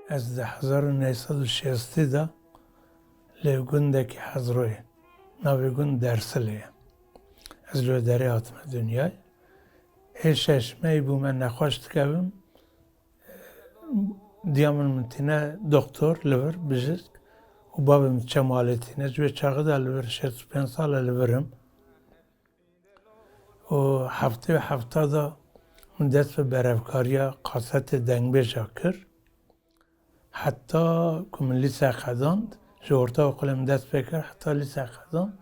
از 1960 دا لگوندکی حضروی ناوگون درسلیه از لو دری هاتم دنیای هیچش می بو من نخواشت کبم دیامن منتینه دکتر لور بجست و بابم چمالتینه جوی چاقده لور 65 سال لورم و هفته دا من دست به برفکاریا قاصت دنگ بجا کر حتی کمن لیسه خداند جورتا و قلم دست بکر حتی لیسه خداند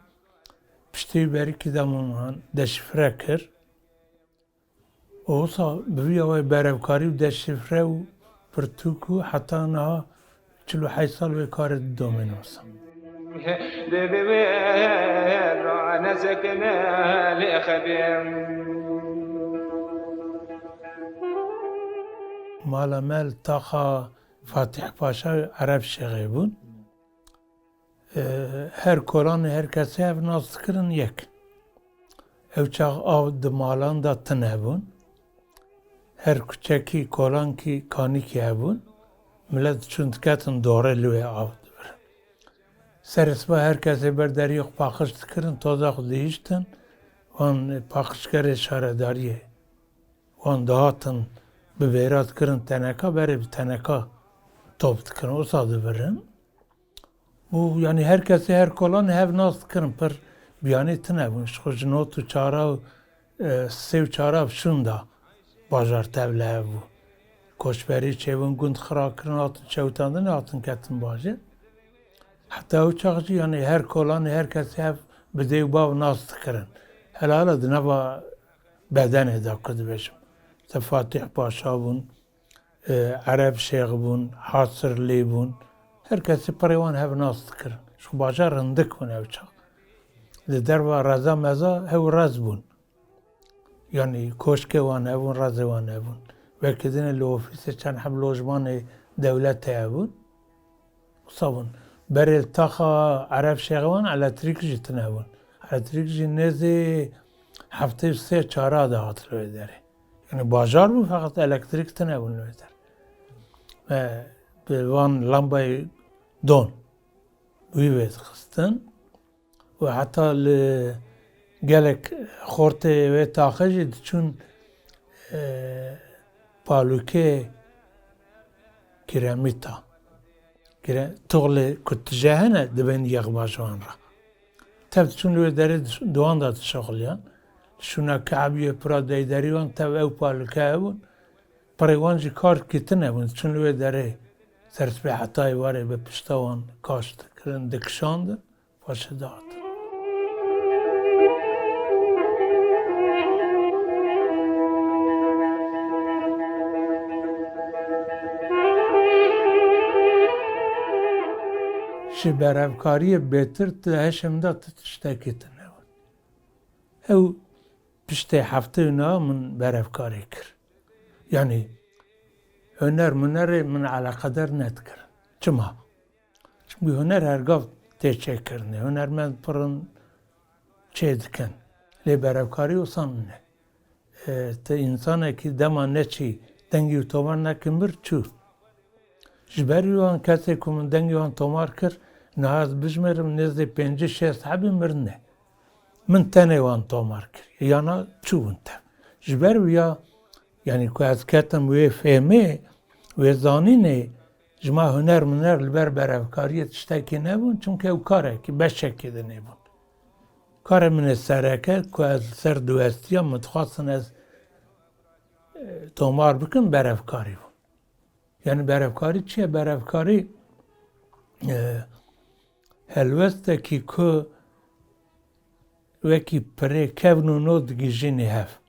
پشتی بری که دامون دشفره کر و اوسا بوی آوای برفکاری و دشفره و پرتوکو حتی نه 48 سال به کار دومین اوسا مالا مل تاخا فاتح پاشا عرب شغی بون هر کلان هر کسی هف ناست کرن یک او چاق آو دمالان دا تنه بون هر کچکی کلان کی کانی کی هبون ملت چند کتن دوره لوی آو دبرن سرسبا هر کسی برداریق پاخشت کرن تازه خود دیشتن وان پاخشگر شارداریه وان دهاتن ببیرات کرن تنکا بره تنکا توبت کرن o sadı verin. Bu yani herkesi her kolan hev nas kırın per biyani tine bu şu notu çara sev çara şunda bajar tevle bu koşberi çevin gund xra kırın atın çevtandın atın ketin bajı. Hatta o çağcı yani her kolan herkesi hev bide bav nas kırın. Helal adına va beden eda kudbeşim. Fatih Paşa bun عرب شیخ بون، حاصر لی بون، هر کسی پریوان هف ناست کرد. شو باجا رندک بون اوچا. در و رزا مزا هو رز بون. یعنی کوشک وان هبون، رز وان هبون. وقتی دین لوفیس چند حب لوجمان دولت هبون. صابون. برای تاخا عرب شیخ وان الکتریک جتن هبون. الکتریک جی نزی هفته سه چهار دهات لوی داره. یعنی بازار بود فقط الکتریک تنه بون لوی داره. به وان لامبای دون ویوید خستن و حتی گلک خورته و تاخجی چون پالوکه کرامیتا تغل کتجاهنه دبین یک باشوان را تب چون لوی داره دوان داد شغلیان شونا کعبیه پرا دیداری وان تب او پالوکه بون پریوانجی کار کتنه بون چون لوی داره سرس به حتای واره به پشتوان کاشت کرن دکشاند باشه داد. شی برافکاری بهتر تهشم داد تشته کتنه بون. او پشته هفته اینا من برافکاری کرد. Yani hüner من علاقه در ندکر. چما؟ çünkü hüner her gav teşekkür کرنه. Hünermend pırın çey diken. Liberavkari olsan ne? Te insana ki dema ne çi dengi utomar ne kimir çu. Jberi wan kase kumun dengi wan tomar kir nahaz bijmerim nezde 5-6 habi mirne. Min tane wan tomar kir. Yana çu unte. Jberi ya yani که از کتم وی فهمه وی زانینه جما هنر منر لبر برافکاری تشتکی نبود چون که او کاره که بشکی ده نبود کار من سرکه که از سر دوستی هم متخواستن از تومار بکن برافکاری بود یعنی برافکاری چیه؟ برافکاری هلوسته که وکی پره کونو نود گیجینی هفت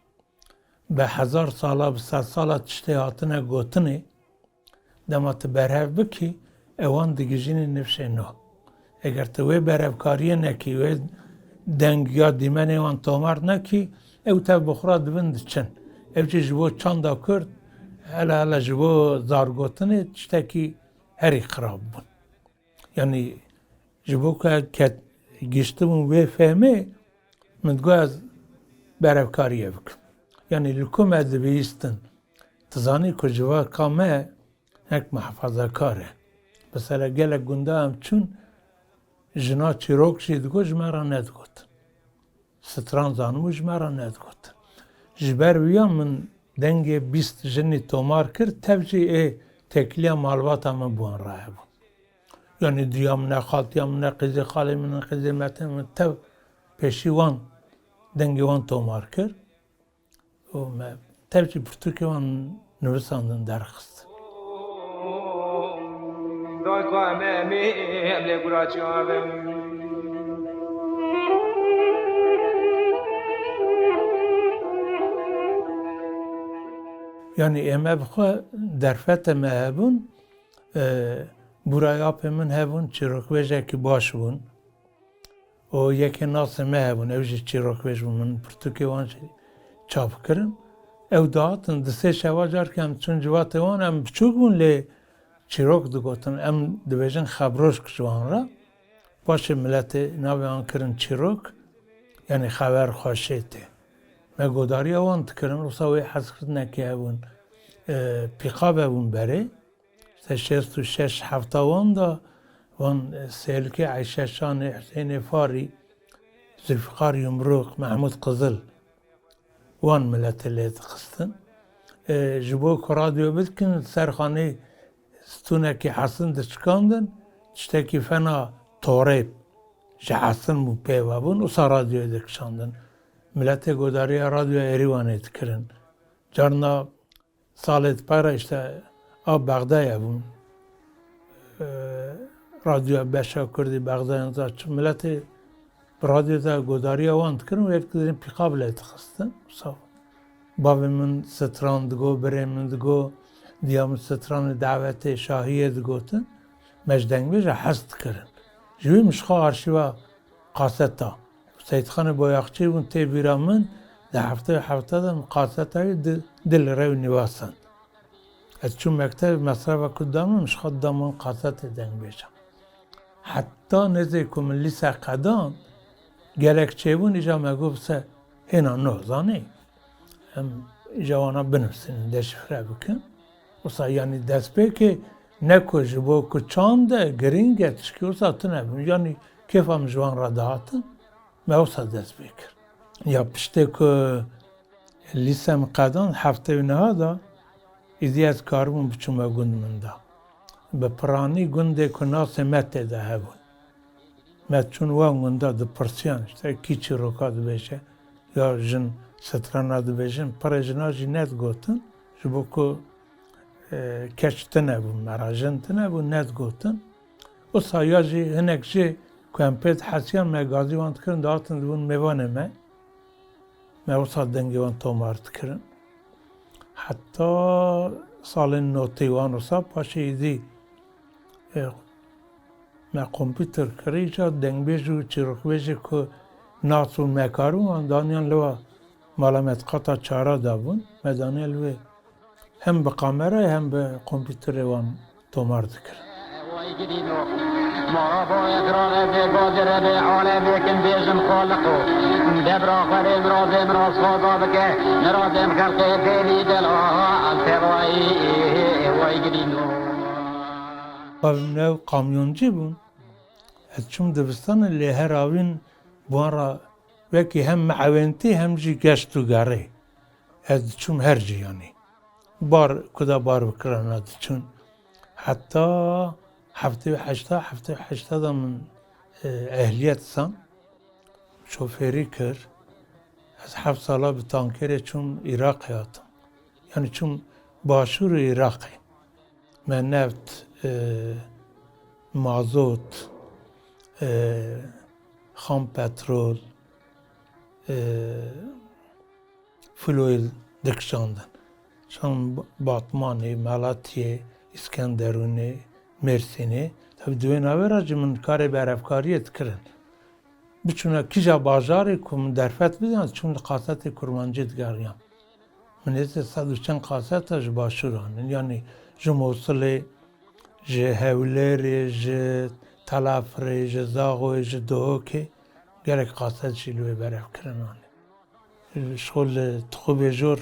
به 1000 ساله به 100 ساله تشتی هاتنه گوتنه دمات برهف بکی اوان دیگیجینی نفشه نو اگر توی برهفکاریه نکی وی دنگ یا دیمن اوان تومار نکی او تا بخورا دوند چن او چی جبو چاندا کرد هلا جبو زار گوتنه تشتکی هری خراب بون یعنی جبو که گیشتمون وی فهمه من دگو از برهفکاریه بکن. Yani lükum edebiyistin. Tazani kocava kame یک محفظه کاره. مثلا گلک گنده هم چون جنا چیروک شید گو جمعه ندگوت. ستران زانمو جمعه ندگوت. جبر ویا من دنگ 20 جنی تومار کرد تبجی تکلیه مالبات هم بوان راه بود. یعنی دیام نه خالتیام نه قیزی خالی من قیزی متن من تب پیشی وان دنگی وان تومار کرد. و تبجی پرتوکی وان نویساندن درخست. یعنی امه بخواه درفت مه هبون برای آپ من هبون چیروکویجه که باش بون و یکی ناس مه هبون اوجه چیروکویج بون من پرتوکی وان چاپ کرم او دهاتن دسته شوا جار که هم چون جوات وان هم بچوک بون لی چیروک دو گوتن ام دویجن خبروش کشوان را باشه ملت ناوی آن کرن چیروک یعنی خبر خوشیته ما گوداری وان تکرن رساوی حس کردن که هبون پیقاب هبون بره 66 هفته وان دا وان سیلکه عیشه شان حسین فاری زلفقار یمروق محمود قزل وان ملت لیت خستن جبو که رادیو بدکن سرخانه ستونه که حسن دچکاندن تشتکی فنا توریب جه حسن مو پیوه بون و سا رادیو دکشاندن ملت گوداری رادیو ایریوانه تکرن جارنا سالت پره işte آب بغدای بون رادیو بشا کردی بغدای انزا چون ملت رادیو دا گوداری وان تکرن و یک کدرین پیقاب لیت خستن بابی من ستران دگو بره من دگو دیام ستران دعوت شاهیه دگوتن مجدنگ بیجا حست کرن جوی مشخوا آرشیوا قاستا سید خان بایاقچی بون تی بیرا من ده هفته دا قاستا دل رو نیواسن از چون مکتب مصرف کدامون مشخوا دامون قاسط دنگ بیجا حتی نزی کمون لیسا قدان گلک چه بون ایجا مگو بسه هینا نوزانه هم جوانا بنفسین دشفره بکن وسا یعنی دست به که نکو جبو که چانده گرینگه تشکی وسا تنبون یعنی کیف هم جوان را دهاتن ما وسا دست بکر یا پشته که لیسم قدان هفته و نها دا ایدی از کارمون بچون با گند من دا به پرانی گنده که ناس مته ده هبون مت چون وان گنده ده پرسیان işte کی چی روکا ده بشه یا جن سترانا ده بشن پر جنا جی net گوتن جبو که کش تنبون مراجن تنبون net گوتن و سایا جی هنک جی که هم پید حسیان مگازی وانت کرن دهاتن دون میوانه ما وسا دنگی وان تومارت کرن حتی سال نوتی وان وسا پاشه ایدی ما کامپیوتر کری جا دنگ بیجو چیروک بیجی که ناسون مکارو وان دانیان لوا مالامت قطع چارا دابون ما دانیان لوا هم به کامرا هم به کامپیوتر وان تومارت کرن ما باید راه به بادر به عالم کن بیشم خالقو دبرا خریم رازم راز خدا بکه نرازم خلقه پیلی دل التوایی وای گرینو بابیم نو کامیونجی بون از چون دبستان لی هر آوین بوان را وکی هم معاونتی هم جی گشت و گره از چون هر جی یعنی بار کدا بار بکران از چون حتی هفته هشتا من اهلیت سان شوفری کر از 7 ساله به تانکره چون عراق یاتم یعنی چون باشور عراقی من نفت مازوت خام پترول فلویل دکشاندن چون باتمانی ملاتیه اسکندرونه مرسینه tabi دوین آورجی من کار برافکاریت کردن بچونه کجا بازاری کم درفت بدن چون قاصت کرمانجی دگریم من از صد و چند قاصتش باشوران یعنی جو موصله جو هولری جو تلافری جو زاغوی جو دوکی گرک قاصت جلوی براف کردن شغل تخوب جور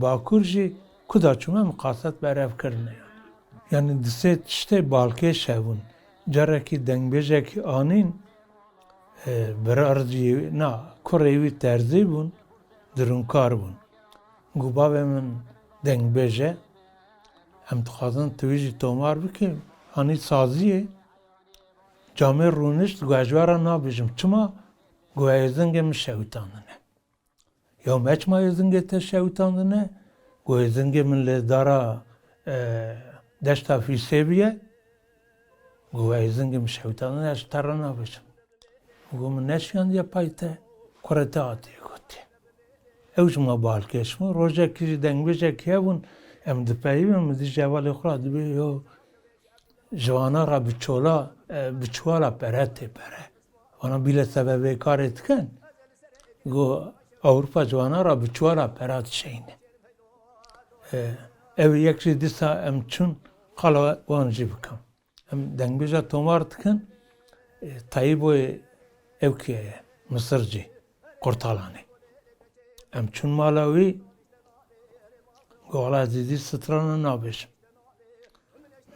باکور جی کدا چون قاصت براف کردن Yani dise işte balke şevun. Caraki dengbejeki anin berarci na kurevi terzi bun durunkar bun. Gubabe min dengbeje em dixwazin tûjî tomar bikim anî saziyê camê rûnişt guhejwara nabêjim çima guh êzingê min şewitandine. Ya me çima êzingê te şewitandine guh êzingê min li dara deşta fîsê biye guh êzingê min şewitandine ez ji te re nabêjim. Got min neşiyandiye pay te kure te hatiye gotiye. Ew ji me balkêş bûn rojekî jî dengbêjekî hebûn em dipeyivin min dî jevalê xwe ra dibê yo jivana ra bi çuvala pere tê pere. Wana bîle sebebê karê dikin. Got Ewropa civana ra bi çuvala pera dişeyne. Ev yek jî dîsa em çûn qala wan jî bikim. Em dengbêja tomar dikin Tayyîboyê ew kê ye Misir cî Qurtalanê. Em çûn mala wî got ez dîdî strana nabêjim.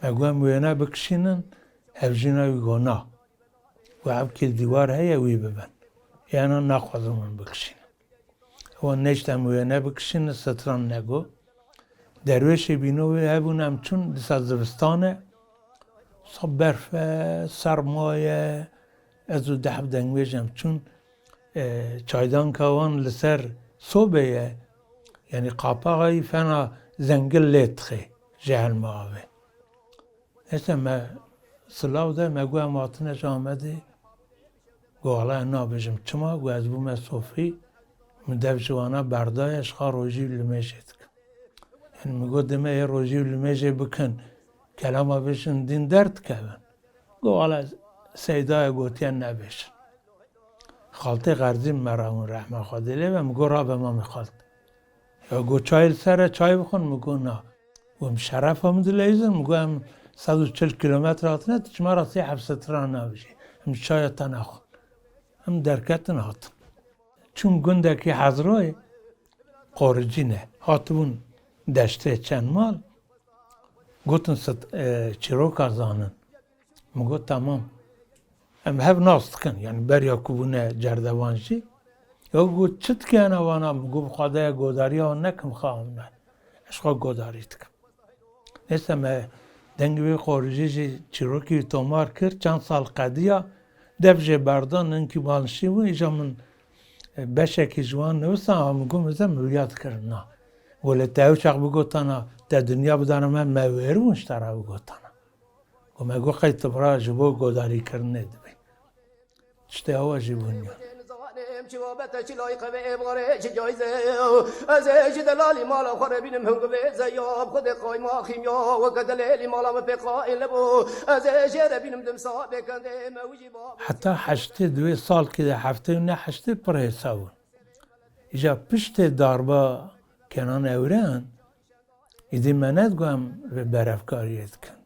Me got em wêne bikişînin hevjîna wî got na. Got hevkê dîwar heye wî bibin. Yana naxwazim min bikişînin. Wan neşt em wêne bikişînin stran negot. Derwêşê bîno wê hebûn em çûn dîsa zivistanê sa berf e sermaye ez û dehev dengbêj em çûn çaydanka wan li ser sobê ye yani qapaxa wî fena zengil lê dixe ji helma avê. Neyse me silav de me got em hatine ji Amedê got hala em nabêjim çima got ez bûme sofrî min dev ji wana berdaye ji xa rojî li mêjê dikim. Yani min got dime ê rojî li mêjê bikin kelama bêjin dîn derdikevin. Got hala Seydaya gotiye nebêjin. Xaltê Xerzî me rawin rehma Xwedê lê ve min got rabe mamê xalt. Ya got çayê li ser e çay bixwin min got na. Got em şerefa min dileyzin min got em 140 kilometre hatine tu çima ra sê hevsetira nabêjî. Em çaya te naxwin. Em derketin hatin. Çûn gundekî Hezrayê qoricîne hatibûn deştê çend mal gotin çîroka zanin. Min got temam. Em hev nas dikin yani beriya ku bûne cerdevan jî. Ya got çi dikene wana min got bi Xwedaya godariya wan nekim xahim me. Ez xwe godarî dikim. Neyse me dengê wê qoricî jî çîrokî tomar kir çend sal qediya dev jê berdan hinkî balnişî bûn îja min beşekî ji wan nivîsan min got meze miryat kirin na. Got lê te ew çax bigotana te dinya bidane me me wêribûn ji te re bigotana. Got me got qey tibra ji bo godarîkirinê dibe. Tiştê hewa jî bûn ya. شوابته چلای قوی باره چه جایزه از اجد لالی مالا خوره بینم هنگ به زیاب خود قای ما خیمیا و کدلیلی مالا و پیقای لبو از اجد بینم دمسا بکنده موجی باب حتی هشته دوی سال که ده هفته و نه هشته پر حسابون. ایجا پشت داربا کنان اوران ایدی منت گوهم به برفکاریت کن.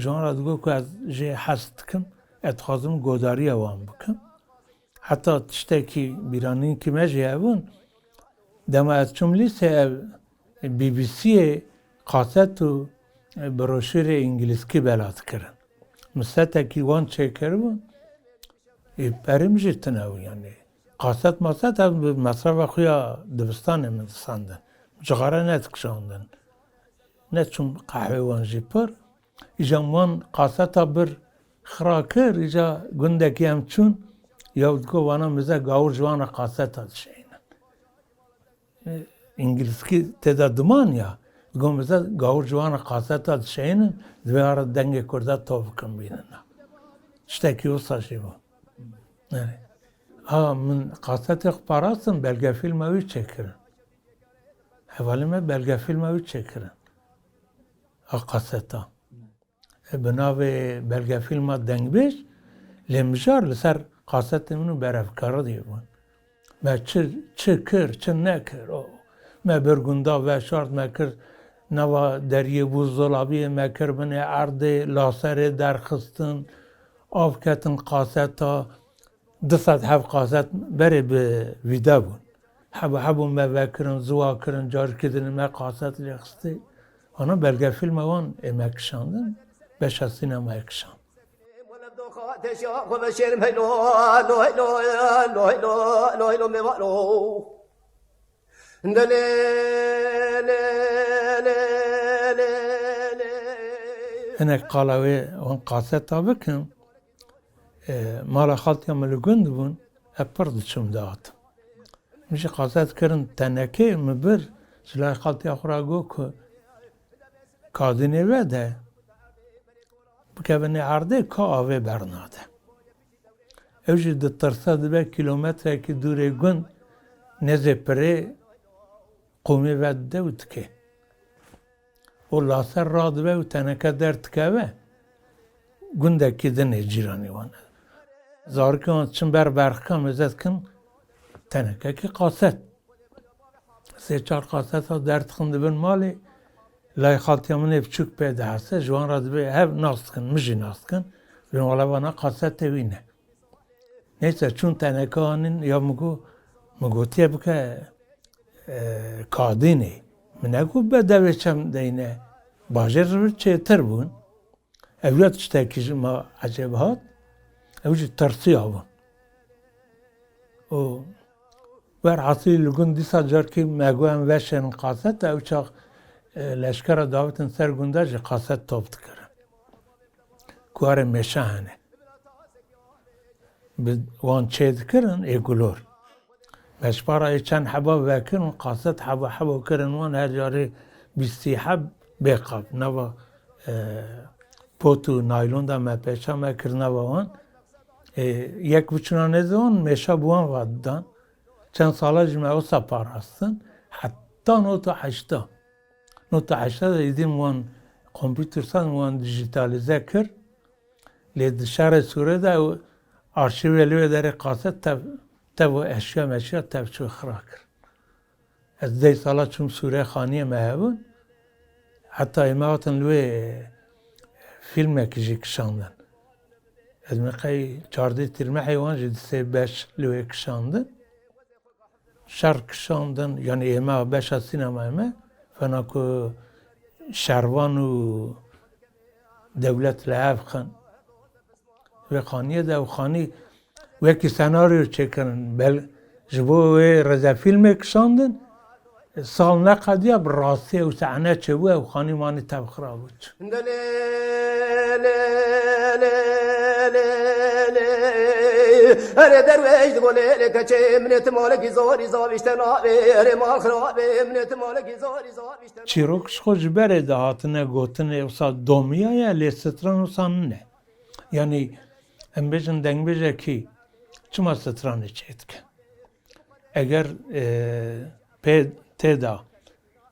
جان را دگو که از جه حست کم اتخاذم گوداری اوان بکم. حتی تشتکی بیرانی که مجی هبون دما از چوم لیسه BBC قاست و بروشور انگلیسکی بلاد کرن. مستکی وان چه کربون پریم جتنه و یعنی قاست ماست هم مصرف خویا دبستان من ساندن جغاره نتکشاندن نه چون قهوه وان جی پر ایجا وان قاست بر خراکر ایجا گندکی هم چون یادگو وانا مزه گاور جوانا قاست دشینن انگلیسکی تدا دمان یا گو مزه گاور جوانا قاست دشینن دویاره دنگ کرده توف کن بینن شتکی وصا شیبا من قاست پاراستم belge filmovi çekirin. Hevalime belge filmovi çekirin. Qaseta. Binavê belge filma dengbêj lêmijar li ser qasetê min û berevkara dîbûn. Me çi kir, çi nekir. Me birgunda veşart me kir nava deriyê buzdolabiyê me kir binê erdê, laserê derxistin, av ketin qaseta, 200 hev qaset berê bi vîde bûn. Hebûn me vekirin, ziwa kirin, carkî dinê me qaset lê xistê. Ona belge film وان emek kışandın, beşa sinema kışan. Enek kalavi on kaset tabikin mala xaltiya melugund bun epar diçum dağıtım. Mişi kaset kirin teneke mi bir silay xaltiya xura go ku kadine ve de bu kevini arde ka ave bernade. Evji de tırsa dibe kilometre ki dure gün neze pere qumi ve de utke. O laser radı ve teneke dert keve gündeki dine cirani wana. Zarkan çın berberkan mezetkin teneke ki kaset. Se-4 kaset ha dert khindi bin mali lay xaltiyamın hep çük peyde hase jwan radı ve hev naskin, miji naskin ve ola bana kaset evine. Neyse çün teneke anin ya mugotiye bike kadini. Minegu bedeveçem deyne bajer bir çeter bun. Evlat işte ki ma acaba hat. Evci tersiya bun. O ver hasil gün disa jar ki meguen veşen kaset evçak leşkara davetin ser gündaji kaset top tıkır. Kuare meşahane. Bir wan çedkirin egulur. Meşpara içen haba vekirin, kaset haba kirin wan her jari bisti hab bekab. Nava potu naylon da me peşa me kirnava wan. Yek buçuna neze wan meşa buwan vaddan. Çend sala jime o saparastin. Hatta nota haşta. Nota haşta da idim wan kompütersan wan dijitalize kir. Le dışarı surede arşiveli ve deri kaset تبو اشیا تب چو خراکر. از دی سالا چون سوره خانی مهبون حتی ایماتن لوی فیلم کجی کشاندن. از مقای 14 ترمه حیوان جدی سی 5 لوی کشاندن. شر کشاندن یعنی ایما 5 سینما ایما فنا که شروان و دولت لعب خان و خانیه ده و خانی وکی سناریو چکرن بل جبو رضا فیلم کشاندن سال نقدیا براستی و صحنه چبوه و خانی مانی تب خراب بود. هر درویش گله لکچه منت مالکی زاری زاویشتن آبی هر مال خرابی منت مالکی زاری زاویشتن. چیروکش خوش بره دهاتنه گوتنه وسا دومیا یا لیستران وسان نه. Yani embejin dengbece ki çima stran içetke. Eğer teda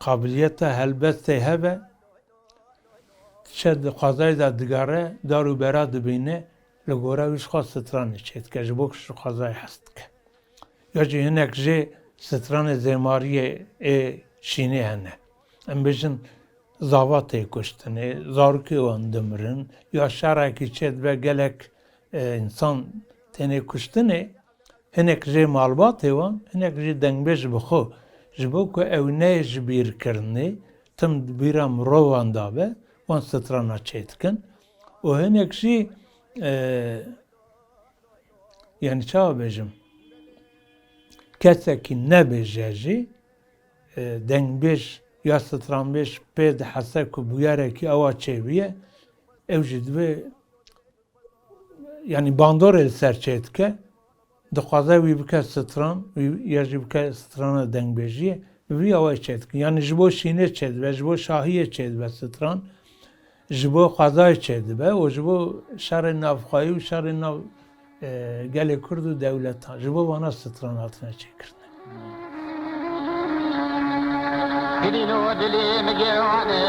kabiliyete helbette hebe şed qazay da digare daru bera dibine legora wish khas stran içetke. Jbok şu qazay hastke. Ya jinek je stran zemariye şine hene. Embejin zavatê kuştinê, zarokê wan dimirin, ya şerekî çêt ve gelek insan tenê kuştinê, hinek jê malbatê wan, hinek jî dengbêj bi xwe ji bo ku ew ne ji bîrkirinê, tim di bîra mirovan da be, wan strana çê dikin. û hinek jî yani çawa bêjim, kesekî nebêje jî dengbêj ya stranbêj pê dihese ku bûyerekî ewa çêbiye, ew jî dibe yani bandorê li ser çê dike, dixwaze wî bike stran, ya jî bike strana dengbêjiyê, vî ewa çê dikin. Yani ji bo şînê çê dibe, ji bo şahiyê çê dibe stran, ji bo xwezayê çê dibe û ji bo şerê navxwayî û şerê nav gelê Kurd û dewletan. Ji bo vana stran hatine çêkirin. Gidin o dilim girane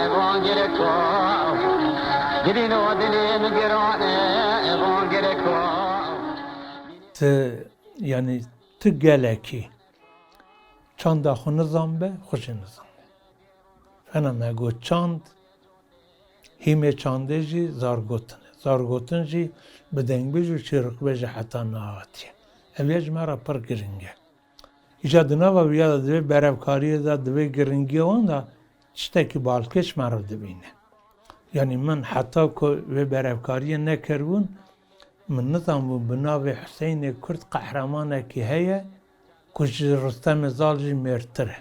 evan gereko. Gidin o dilim girane evan gereko. Yani tı geleki çanda xu nizam be, xuşê nizam be. Fena me got çand, hîmê çandê jî zargotin e. Zargotin jî bi dengbêj û çîrokbêj jî heta nahatiye. Ev ya ji me re pir giring e. İşte di nava ya da divê berevkariyê da divê giringiya wan da تشتکی بالکش مرا دبینه یعنی من حتی که و برافکاری نکردون من نظام بناو حسین کرد قهرمانه که هیه کش رستم زالجی مرتره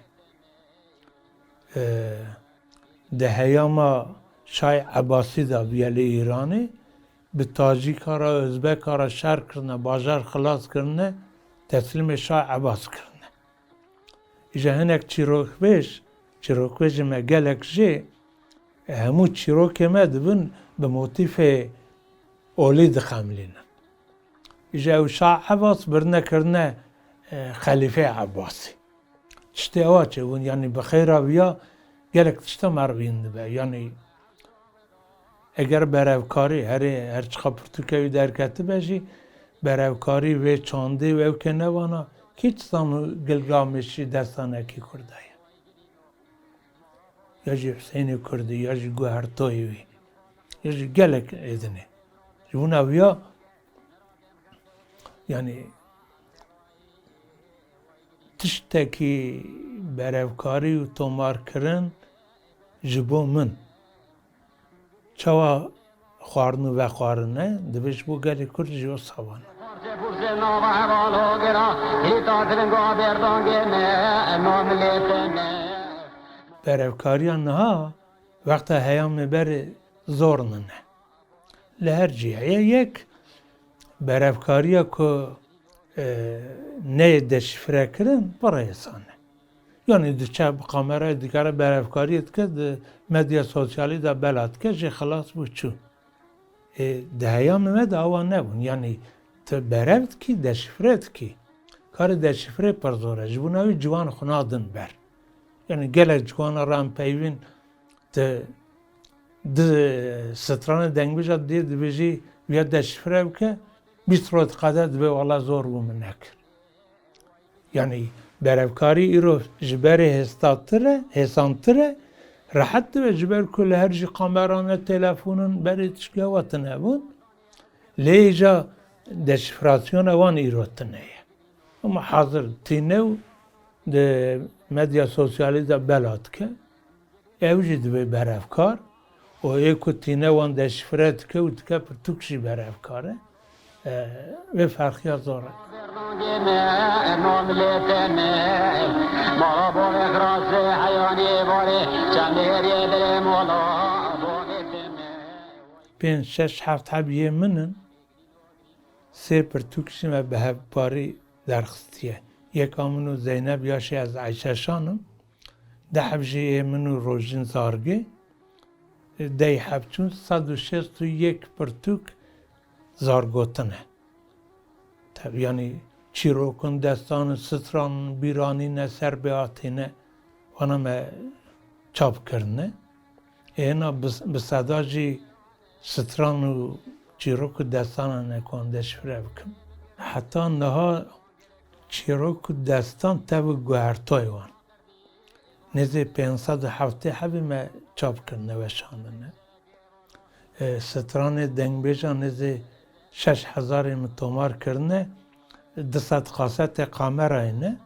ده هیاما شای عباسی دا بیال ایرانی به تاجیک را ازبک را شهر کرنه بازار خلاص کرنه تسلیم شاه عباس کرنه ایجا هنک چیروک بیش ما گلک جه همو چیروک ما دبن به موتیف اولی دخملینه ایجا او شاه عباس برنه کرنه خلیفه عباسی تشتی آواچه ون یعنی بخیر آویا گلک تشتا مروین دبه یعنی اگر برافکاری هر چقدر پرتوکوی درکتی باشی برافکاری و چانده و که نوانا هیچ زمان گلگامشی دستانه کی کرده یا جی حسین کردی یا جی گوهرتویی یا جی گلک ایدنه جون اویا یعنی تشتکی برافکاری و تومار کرن جبو من چوا خوارنو و خوارنه دبش بو گلی کرد جو سوانه برافکاری نه وقت هیام بر زور نه لهر جیه یک برافکاری که نه دشفره کرن برای سانه یعنی دچه کامرای دیگر برافکاریت که مدیا سوسیالی دا بلاد که جه خلاص بود چون ده هیام مد آوان نبون یعنی تو برافت کی دشفرت کی کار دشفره پر زوره جبوناوی جوان خنادن بر یعنی گله جوان رام پیوین د ستران دنگ بجاد دید بجی بیا دشفره بکه 20 روز قدر به والا زور بوم نکر یعنی برافکاری ایرو جبر هستانتره راحت و جبر کل هر جی کامرانه تلفونن برای تشکیوات نبود لیجا دشفراسیون وان ایرو تنیه اما حاضر تینو ده مدیا سوسیالی دا بلاد که اوجی دو برافکار و ایکو تینه وان دشفرات که و تکه پر توکشی برافکاره و فرقی زوره پین شش هفت حبیه منن سه پرتوکشی ما به هف باری درخستیه یک آمنو زینب یاشی از عیشه شانم ده حبجیه منو روژین زارگه ده حبچون 161 پرتوک زارگوتنه یعنی چیروکن دستان ستران بیرانی نه سر به آتینه وانا ما چاپ کرنه اینا به صدا جی ستران و چیروک دستان نکن دشفره بکن حتی نها چیروک دستان تب گوهرتای وان نزی 507 حبی ما چاپ کرنه و شاندنه ستران دنگ بیجان نزی 6000 متومار کرنه 200 قاست قامره اینه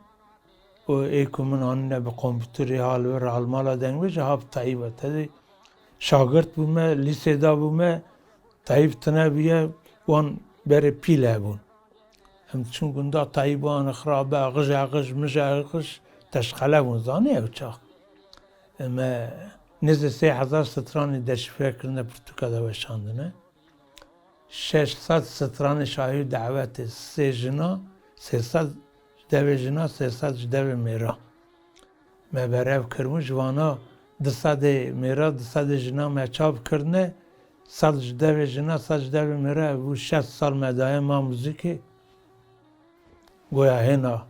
و ایکو من آنه به کامپیوتری حال و رالمالا دنگ بیجا هاب طایبه تدی شاگرد بومه لیسه دا بومه طایب تنه بیه وان بره پیله بون همچون گنده طایبان خرابه غش مجاغش تشخله بون زانه او چاق اما نزد 3000 سترانی دشفره کرنه پرتوکادا بشاندنه 600 ستران شاهی دعوت 3 جنا 300 جدو جنا 300 جدو میرا ما برای کرمو جوانا 200 میرا 200 جنا ما چاپ کرنه 100 جدو جنا 100 جدو میرا و 60 سال مدایه ما موزیکی گویا هینا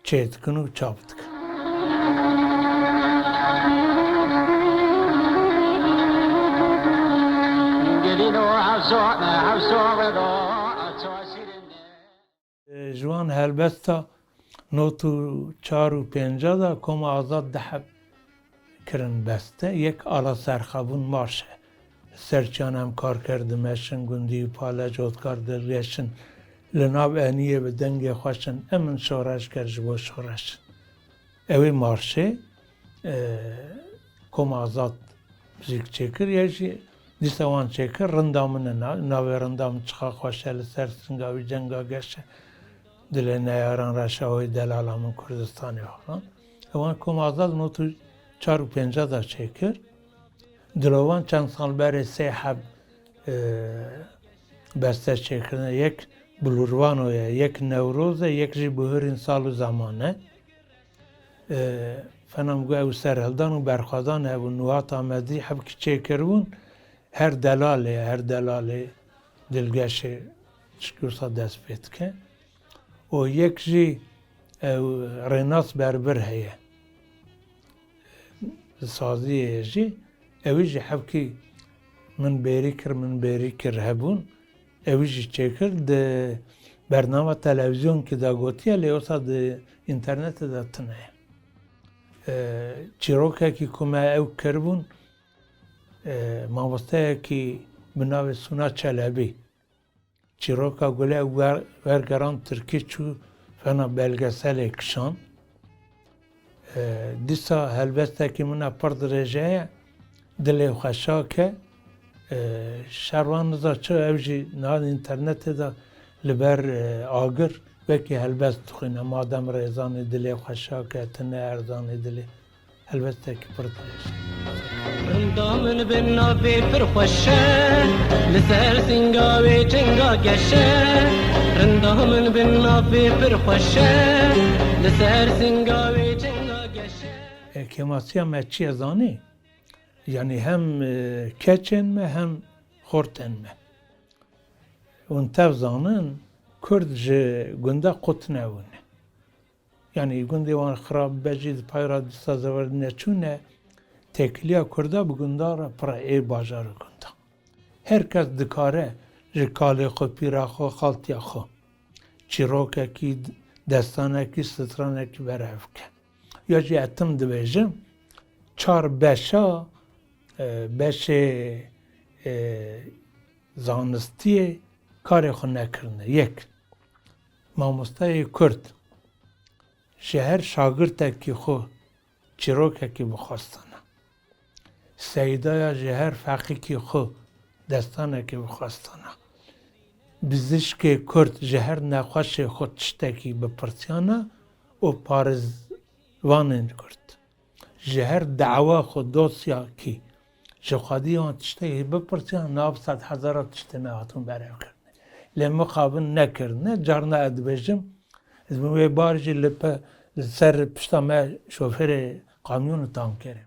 چیت کنو چاپت کن جوان هلبستا نوتو 4 و 5 دا کم آزاد دحب کرن بسته یک آلا سرخابون مارشه سرچان هم کار کرده مشن گندی و پاله جودکار دلیشن لناب انیه به دنگ خوشن امن شورش کرد جبو شورش اوی مارشه kom azad müzik çekir ya jî dîsa wan çekir rinda min e navê rinda min çiqa xweş e li ser singa wî cenga geşe dilê neyaran Reşawî delala min Kurdistanê falan. Ewan kom azad notu 4 û 5 da çekir. Dilovan çend sal berê sê heb beste çekirine yek Bulurvanoya, yek Newroz e, yek jî bihurên sal û zaman e. Fenam gu ew serhildan û berxwazan hebûn û hat Amedî hevkî çêkiribûn her delalê dilgeşê çikûrsa dest pê dike. û yek jî ew Rênas Berber heye. Saziyê jî ew jî hevkî min bêrî kir hebûn. Ew jî çêkir di bernama televîzyonkê de gotiye lê wisa di înternetê de tune ye. Çîrokekî ku me ew kiribûn mamosteyekî bi navê Suna Çelebî. Çîroka gule ew wergeran Tirkî çû fena belgeselê kişan. Dîsa helbestekî min e pir dirêje ye, dilê xweşak e. Şervan niza çi ew jî niha înternetê de li ber agir wekî helbest dixwîne madem rêzanê dilê xweşak e tune erzanê dilê helbestekî pir dirêj. Rinda min bi navê pir xweş e li ser singa wê cenga geşe. Rinda min bi navê pir xweş e li ser singa wê cenga geşe. Kemasiya me çi ye zanî? Yani hem keçên me hem xortên me. Hûn tev zanin Kurd ji gunda qutine hûn. Yani gundê wan xirab becî di payra dîsa zeverdî neçûne têkiliya Kurda bi gundara pira ê bajarı gunda. Herkes dikare ji kalê xwe, pîra xwe, xaltiya xwe çîrokekî, destanekî, stranekî berev bike. Ya jî etim dibêjim çar beşa beşê zanistiyê karê xwe nekirine. Yek, mamosteyê Kurd ji her şagirtekî xwe çîrokekî bixwastana. Seydaya ji her feqîkî xwe destanekî bixwastana. Bizişkê Kurd ji her nexweşê xwe tiştekî bipirsiyana û parêzvanên Kurd ji her dewa xwe dosyakî ji xwedî wan tiştekî bipirsiyan nav 100,000 tiştê me hatûn berevkirine. Lê mixabin nekirine carna ez dibêjim ez bi wê bar jî li ser pişta me şofêrê kamyonê tankerê